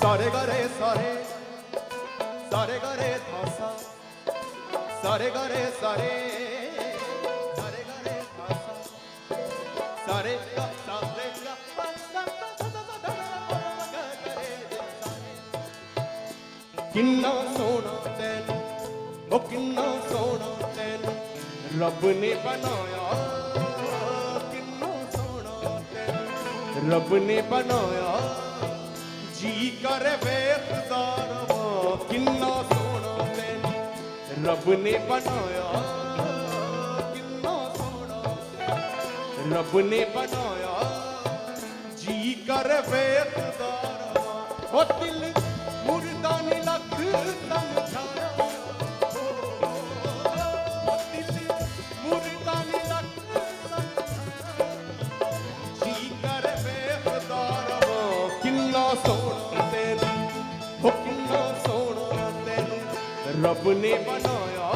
सारे गरे सारे सारे गरे धासा सारे गरे सारे सारे गरे धासा सारे गा सारे गा किन्ना सोना तैनू ओ किन्ना सोना तैनू रब ने बनाया किन्ना सोना तैनू रब ने बनाया जी कर बेखदार किन्ना सोना तैनू रब ने बनाया किन्ना सोना रब ने बनाया जी कर बेखदार ओ दिल मुर्दा ने लख समझाया दिल मुर्दा ने लख जी कर बेखदार किन्ना सोना तैनू हो किन्ना सोना तैनू रब ने बनाया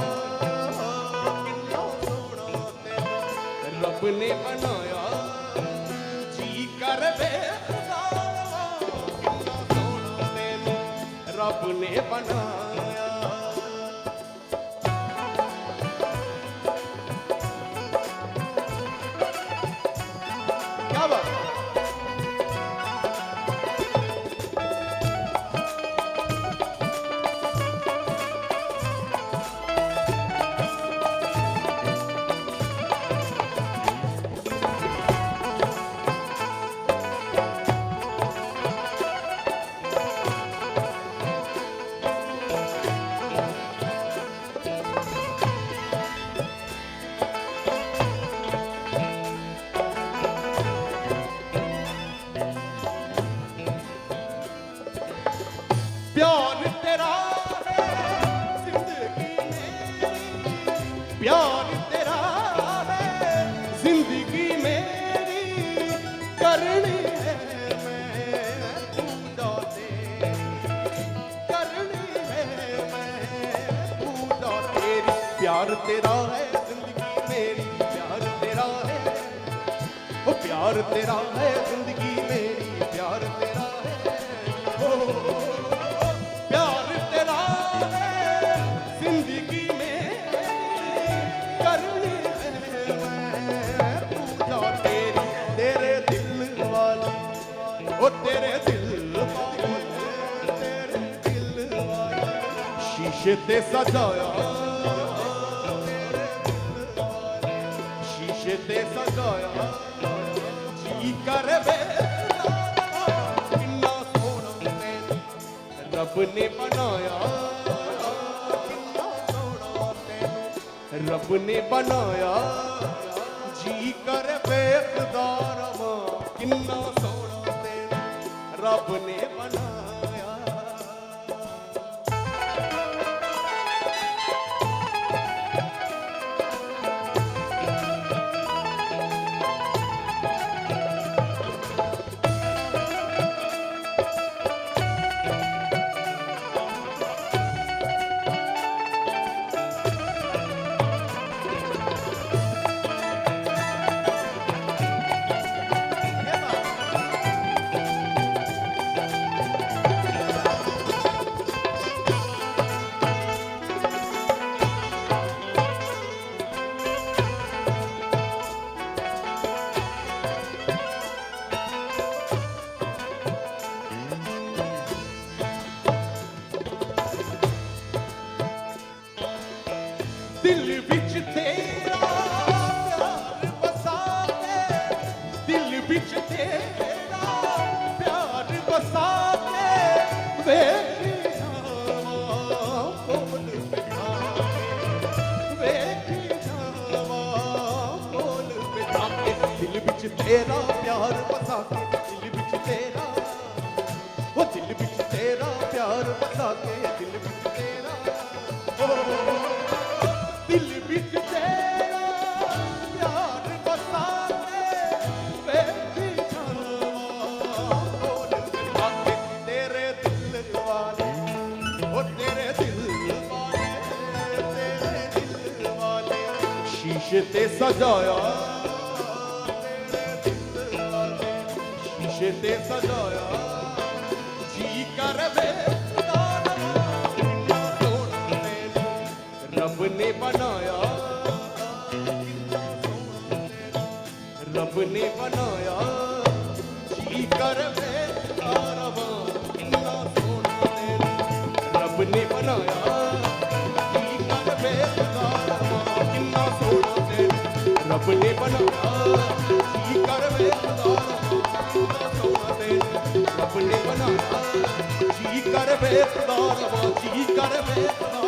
किन्ना सोना तैनू रब ने बनाया जी कर बेखदार किन्ना सोना तैनू रब ने बनाया क्या बात प्यार तेरा है जिंदगी मेरी प्यार तेरा है जिंदगी मेरी करनी है मैं पूजा तेरी करनी है मैं पूजा तेरी प्यार तेरा है जिंदगी मेरी प्यार तेरा है ओ प्यार तेरा है जिंदगी मेरी प्यार तेरा है ओ प्यार तेरा है जिंदगी में करनी है मैं पूजा तेरी तेरे दिल वाली ओ तेरे दिल वाली तेरे दिल वाली शीशे ते सजाया शीशे ते सजाया जी कर किन्ना सोना तैनू रब ने बनाया किन्ना सोना तैनू रब ने बनाया जी कर बेखदार किन्ना सोना तैनू रब ने बनाया दिल विच तेरा प्यार बसा के दिल विच तेरा प्यार बसा के वेखी जावां कोल बिठा के वेखी जावां कोल बिठा के दिल विच तेरा प्यार बसा के दिल विच तेरा ओ दिल विच तेरा प्यार बसा के दिल विच तेरा ओ दिल विच तेरा प्यार बसा के वेखी जावा आके तेरे दिल वाले ओ तेरे दिल वाले शीशे ते सजाया शीशे ते सजाया जी कर वे रब ने बनाया रब ने बनाया जी कर वे कितना सोना रब ने बनाया जी कर वे कितना सोना रब ने बनाया जी कर वे रब ने बनाया जी कर वे जी कर वे